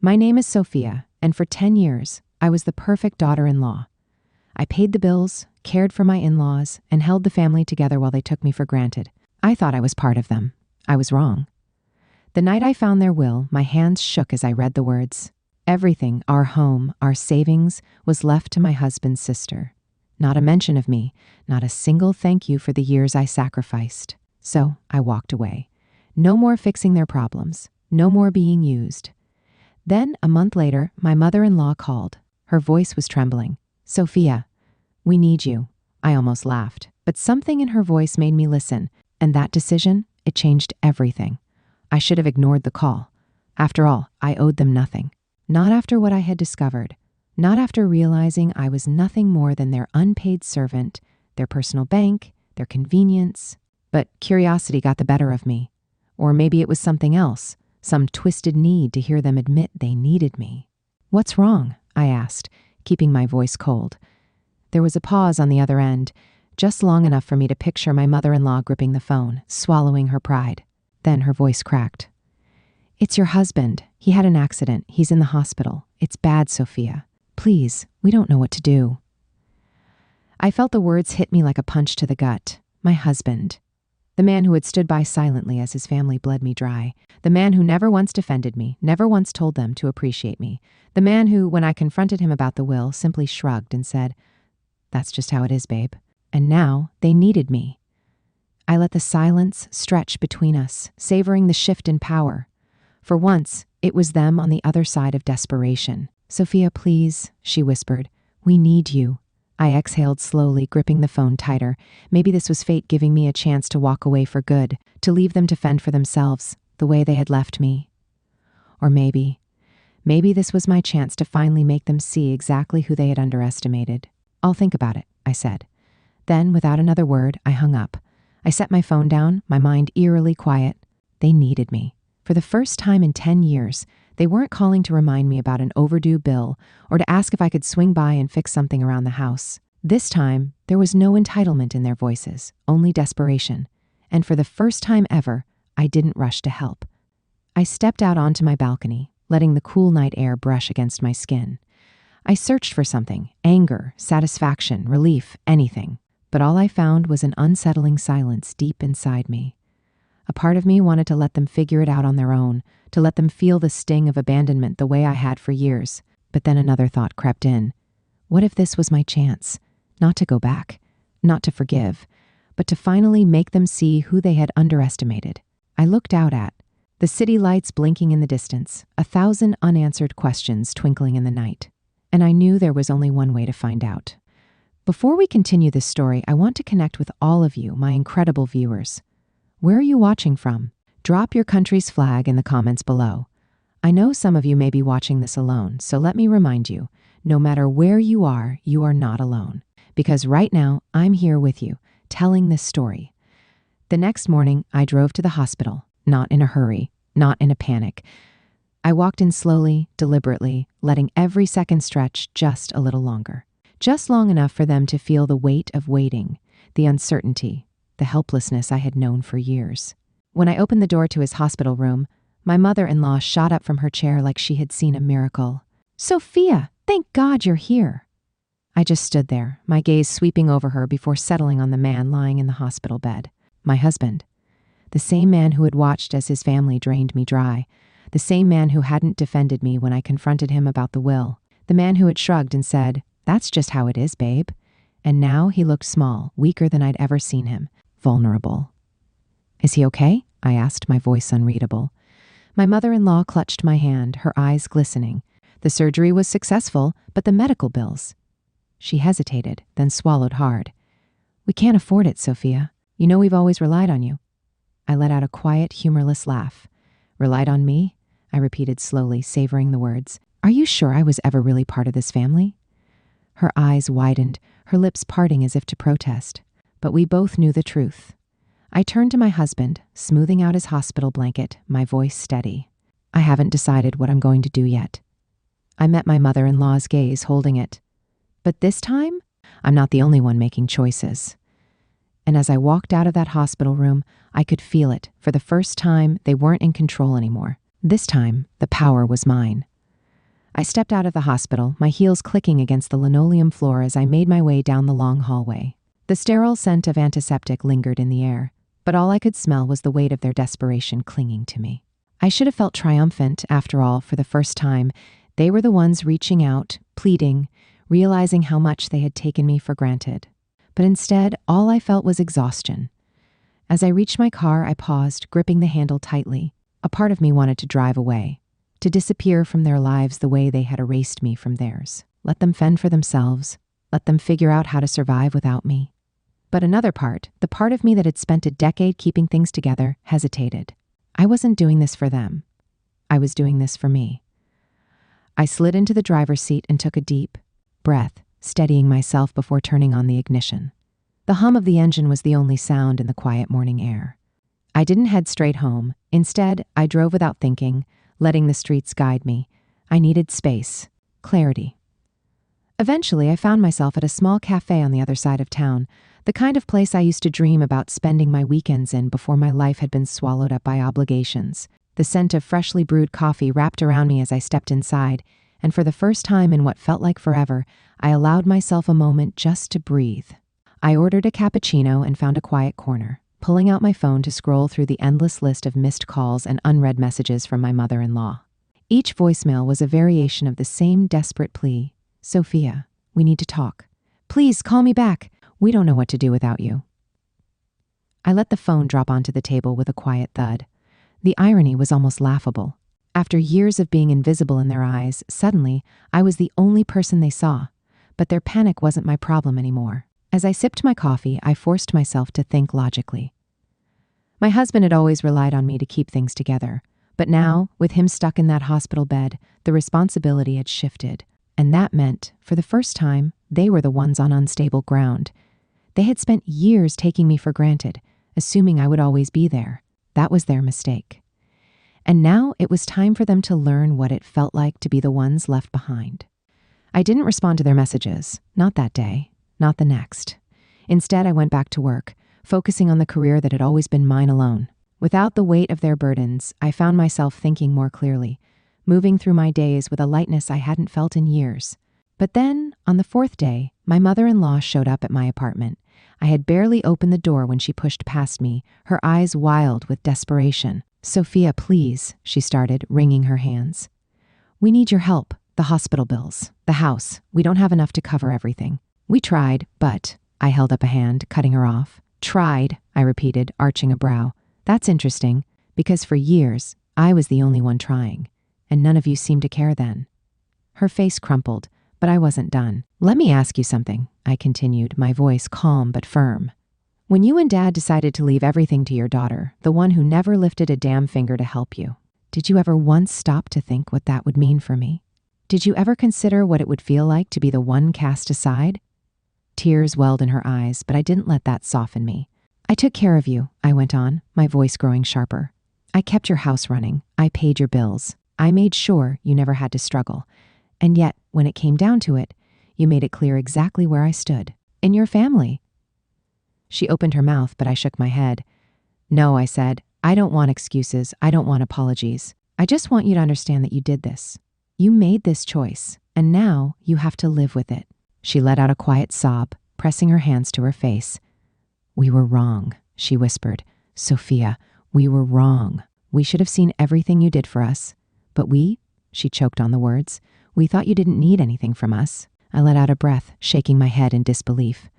My name is Sofia, and for 10 years, I was the perfect daughter-in-law. I paid the bills, cared for my in-laws, and held the family together while they took me for granted. I thought I was part of them. I was wrong. The night I found their will, my hands shook as I read the words. Everything, our home, our savings, was left to my husband's sister. Not a mention of me, not a single thank you for the years I sacrificed. So I walked away. No more fixing their problems. No more being used. Then, a month later, my mother-in-law called. Her voice was trembling. "Sofia, we need you." I almost laughed, but something in her voice made me listen, and that decision, it changed everything. I should have ignored the call. After all, I owed them nothing. Not after what I had discovered. Not after realizing I was nothing more than their unpaid servant, their personal bank, their convenience. But curiosity got the better of me. Or maybe it was something else, some twisted need to hear them admit they needed me. "What's wrong?" I asked, keeping my voice cold. There was a pause on the other end, just long enough for me to picture my mother-in-law gripping the phone, swallowing her pride. Then her voice cracked. "It's your husband. He had an accident. He's in the hospital. It's bad, Sofia. Please, we don't know what to do." I felt the words hit me like a punch to the gut. My husband. The man who had stood by silently as his family bled me dry. The man who never once defended me, never once told them to appreciate me. The man who, when I confronted him about the will, simply shrugged and said, "That's just how it is, babe." And now they needed me. I let the silence stretch between us, savoring the shift in power. For once, it was them on the other side of desperation. "Sofia, please," she whispered. "We need you." I exhaled slowly, gripping the phone tighter. Maybe this was fate giving me a chance to walk away for good, to leave them to fend for themselves, the way they had left me. Or maybe this was my chance to finally make them see exactly who they had underestimated. "I'll think about it," I said. Then, without another word, I hung up. I set my phone down, my mind eerily quiet. They needed me. For the first time in 10 years, they weren't calling to remind me about an overdue bill or to ask if I could swing by and fix something around the house. This time, there was no entitlement in their voices, only desperation. And for the first time ever, I didn't rush to help. I stepped out onto my balcony, letting the cool night air brush against my skin. I searched for something, anger, satisfaction, relief, anything. But all I found was an unsettling silence deep inside me. A part of me wanted to let them figure it out on their own, to let them feel the sting of abandonment the way I had for years. But then another thought crept in. What if this was my chance? Not to go back, not to forgive, but to finally make them see who they had underestimated. I looked out at the city lights blinking in the distance, 1,000 unanswered questions twinkling in the night. And I knew there was only one way to find out. Before we continue this story, I want to connect with all of you, my incredible viewers. Where are you watching from? Drop your country's flag in the comments below. I know some of you may be watching this alone, so let me remind you, no matter where you are not alone. Because right now, I'm here with you, telling this story. The next morning, I drove to the hospital, not in a hurry, not in a panic. I walked in slowly, deliberately, letting every second stretch just a little longer. Just long enough for them to feel the weight of waiting, the uncertainty, the helplessness I had known for years. When I opened the door to his hospital room, my mother-in-law shot up from her chair like she had seen a miracle. "Sofia, thank God you're here." I just stood there, my gaze sweeping over her before settling on the man lying in the hospital bed. My husband. The same man who had watched as his family drained me dry. The same man who hadn't defended me when I confronted him about the will. The man who had shrugged and said, "That's just how it is, babe." And now he looked small, weaker than I'd ever seen him. Vulnerable. "Is he okay?" I asked, my voice unreadable. My mother-in-law clutched my hand, her eyes glistening. The surgery was successful, but the medical bills. She hesitated, then swallowed hard. "We can't afford it, Sofia. You know we've always relied on you." I let out a quiet, humorless laugh. "Relied on me?" I repeated slowly, savoring the words. "Are you sure I was ever really part of this family?" Her eyes widened, her lips parting as if to protest. But we both knew the truth. I turned to my husband, smoothing out his hospital blanket, my voice steady. "I haven't decided what I'm going to do yet." I met my mother-in-law's gaze, holding it. But this time, I'm not the only one making choices. And as I walked out of that hospital room, I could feel it. For the first time, they weren't in control anymore. This time, the power was mine. I stepped out of the hospital, my heels clicking against the linoleum floor as I made my way down the long hallway. The sterile scent of antiseptic lingered in the air, but all I could smell was the weight of their desperation clinging to me. I should have felt triumphant, after all, for the first time. They were the ones reaching out, pleading, realizing how much they had taken me for granted. But instead, all I felt was exhaustion. As I reached my car, I paused, gripping the handle tightly. A part of me wanted to drive away, to disappear from their lives the way they had erased me from theirs. Let them fend for themselves. Let them figure out how to survive without me. But another part, the part of me that had spent a decade keeping things together, hesitated. I wasn't doing this for them. I was doing this for me. I slid into the driver's seat and took a deep breath, steadying myself before turning on the ignition. The hum of the engine was the only sound in the quiet morning air. I didn't head straight home. Instead, I drove without thinking, letting the streets guide me. I needed space, clarity. Eventually, I found myself at a small cafe on the other side of town, the kind of place I used to dream about spending my weekends in before my life had been swallowed up by obligations. The scent of freshly brewed coffee wrapped around me as I stepped inside, and for the first time in what felt like forever, I allowed myself a moment just to breathe. I ordered a cappuccino and found a quiet corner, pulling out my phone to scroll through the endless list of missed calls and unread messages from my mother-in-law. Each voicemail was a variation of the same desperate plea. Sofia, we need to talk. Please call me back. We don't know what to do without you. I let the phone drop onto the table with a quiet thud. The irony was almost laughable. After years of being invisible in their eyes, suddenly I was the only person they saw. But their panic wasn't my problem anymore. As I sipped my coffee, I forced myself to think logically. My husband had always relied on me to keep things together. But now, with him stuck in that hospital bed, the responsibility had shifted. And that meant, for the first time, they were the ones on unstable ground. They had spent years taking me for granted, assuming I would always be there. That was their mistake. And now it was time for them to learn what it felt like to be the ones left behind. I didn't respond to their messages, not that day, not the next. Instead, I went back to work, focusing on the career that had always been mine alone. Without the weight of their burdens, I found myself thinking more clearly, moving through my days with a lightness I hadn't felt in years. But then, on the fourth day, my mother-in-law showed up at my apartment. I had barely opened the door when she pushed past me, her eyes wild with desperation. Sofia, please, she started, wringing her hands. We need your help. The hospital bills, the house. We don't have enough to cover everything. We tried, but... I held up a hand, cutting her off. Tried, I repeated, arching a brow. That's interesting, because for years, I was the only one trying, and none of you seemed to care then. Her face crumpled, but I wasn't done. Let me ask you something, I continued, my voice calm but firm. When you and Dad decided to leave everything to your daughter, the one who never lifted a damn finger to help you, did you ever once stop to think what that would mean for me? Did you ever consider what it would feel like to be the one cast aside? Tears welled in her eyes, but I didn't let that soften me. I took care of you, I went on, my voice growing sharper. I kept your house running. I paid your bills. I made sure you never had to struggle. And yet, when it came down to it, you made it clear exactly where I stood. In your family. She opened her mouth, but I shook my head. No, I said, I don't want excuses. I don't want apologies. I just want you to understand that you did this. You made this choice, and now you have to live with it. She let out a quiet sob, pressing her hands to her face. We were wrong, she whispered. Sofia, we were wrong. We should have seen everything you did for us. But she choked on the words, we thought you didn't need anything from us. I let out a breath, shaking my head in disbelief.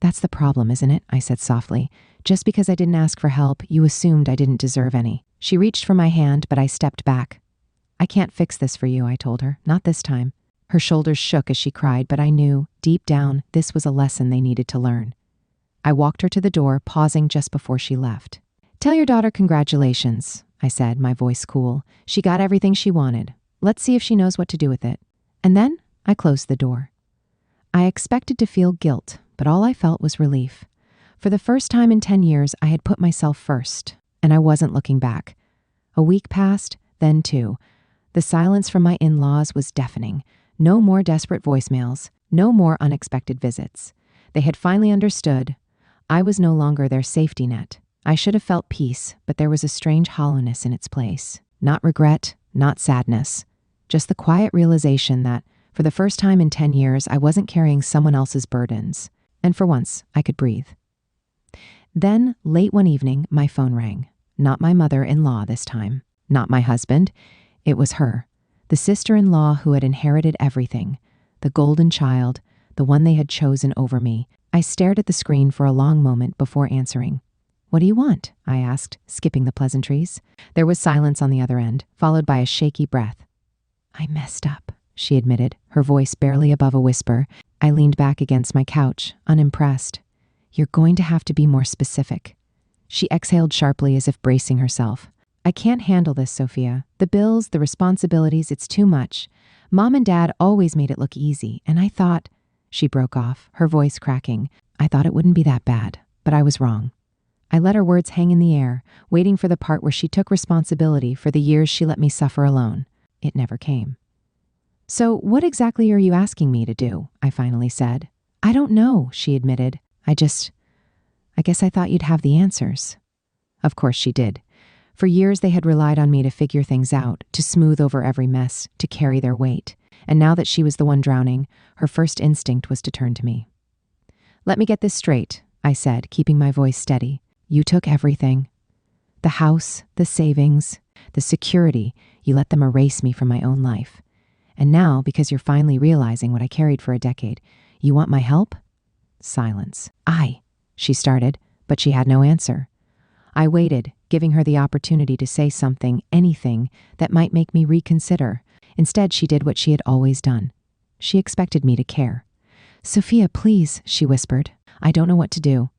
That's the problem, isn't it? I said softly. Just because I didn't ask for help, you assumed I didn't deserve any. She reached for my hand, but I stepped back. I can't fix this for you, I told her. Not this time. Her shoulders shook as she cried, but I knew, deep down, this was a lesson they needed to learn. I walked her to the door, pausing just before she left. Tell your daughter congratulations, I said, my voice cool. She got everything she wanted. Let's see if she knows what to do with it. And then I closed the door. I expected to feel guilt, but all I felt was relief. For the first time in 10 years, I had put myself first, and I wasn't looking back. A week passed, then 2. The silence from my in-laws was deafening. No more desperate voicemails, no more unexpected visits. They had finally understood. I was no longer their safety net. I should have felt peace, but there was a strange hollowness in its place. Not regret, not sadness. just the quiet realization that, for the first time in 10 years, I wasn't carrying someone else's burdens. And for once, I could breathe. Then, late one evening, my phone rang. Not my mother-in-law this time. Not my husband. It was her, the sister-in-law who had inherited everything, the golden child, the one they had chosen over me. I stared at the screen for a long moment before answering. "What do you want?" I asked, skipping the pleasantries. There was silence on the other end, followed by a shaky breath. "I messed up," she admitted, her voice barely above a whisper. I leaned back against my couch, unimpressed. "You're going to have to be more specific." She exhaled sharply as if bracing herself. "I can't handle this, Sofia. The bills, the responsibilities, it's too much. Mom and Dad always made it look easy, and I thought—" She broke off, her voice cracking. "I thought it wouldn't be that bad, but I was wrong." I let her words hang in the air, waiting for the part where she took responsibility for the years she let me suffer alone. It never came. "So what exactly are you asking me to do?" I finally said. "I don't know," she admitted. I guess I thought you'd have the answers." Of course she did. For years they had relied on me to figure things out, to smooth over every mess, to carry their weight. And now that she was the one drowning, her first instinct was to turn to me. "Let me get this straight," I said, keeping my voice steady. "You took everything. The house, the savings, the security. You let them erase me from my own life. And now, because you're finally realizing what I carried for a decade, you want my help?" Silence. She started, but she had no answer. I waited, giving her the opportunity to say something, anything, that might make me reconsider. Instead, she did what she had always done. She expected me to care. "Sofia, please," she whispered. "I don't know what to do."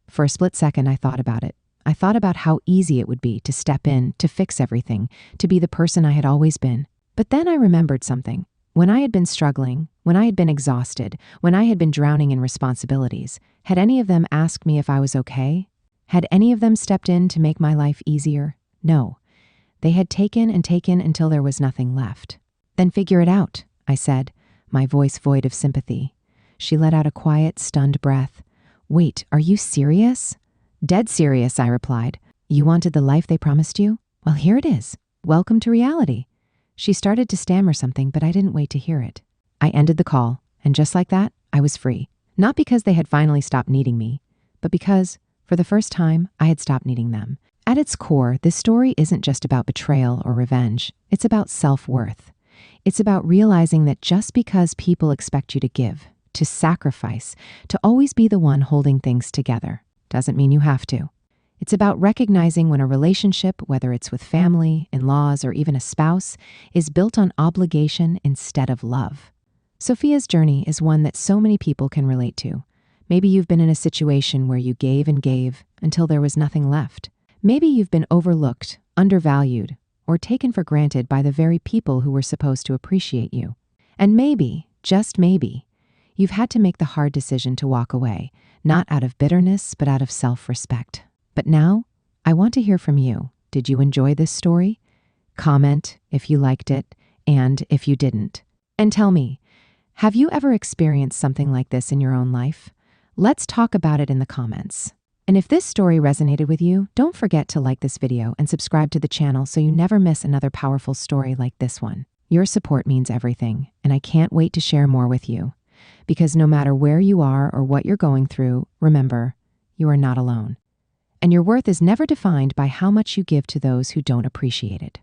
For a split second, I thought about it. I thought about how easy it would be to step in, to fix everything, to be the person I had always been. But then I remembered something. When I had been struggling, when I had been exhausted, when I had been drowning in responsibilities, had any of them asked me if I was okay? Had any of them stepped in to make my life easier? No. They had taken and taken until there was nothing left. "Then figure it out," I said, my voice void of sympathy. She let out a quiet, stunned breath. "Wait, are you serious?" "Dead serious," I replied. "You wanted the life they promised you? Well, here it is. Welcome to reality." She started to stammer something, but I didn't wait to hear it. I ended the call, and just like that, I was free. Not because they had finally stopped needing me, but because, for the first time, I had stopped needing them. At its core, this story isn't just about betrayal or revenge. It's about self-worth. It's about realizing that just because people expect you to give, to sacrifice, to always be the one holding things together, doesn't mean you have to. It's about recognizing when a relationship, whether it's with family, in-laws, or even a spouse, is built on obligation instead of love. Sofia's journey is one that so many people can relate to. Maybe you've been in a situation where you gave and gave until there was nothing left. Maybe you've been overlooked, undervalued, or taken for granted by the very people who were supposed to appreciate you. And maybe, just maybe, you've had to make the hard decision to walk away, not out of bitterness, but out of self-respect. But now, I want to hear from you. Did you enjoy this story? Comment if you liked it, and if you didn't. And tell me, have you ever experienced something like this in your own life? Let's talk about it in the comments. And if this story resonated with you, don't forget to like this video and subscribe to the channel so you never miss another powerful story like this one. Your support means everything, and I can't wait to share more with you. Because no matter where you are or what you're going through, remember, you are not alone. And your worth is never defined by how much you give to those who don't appreciate it.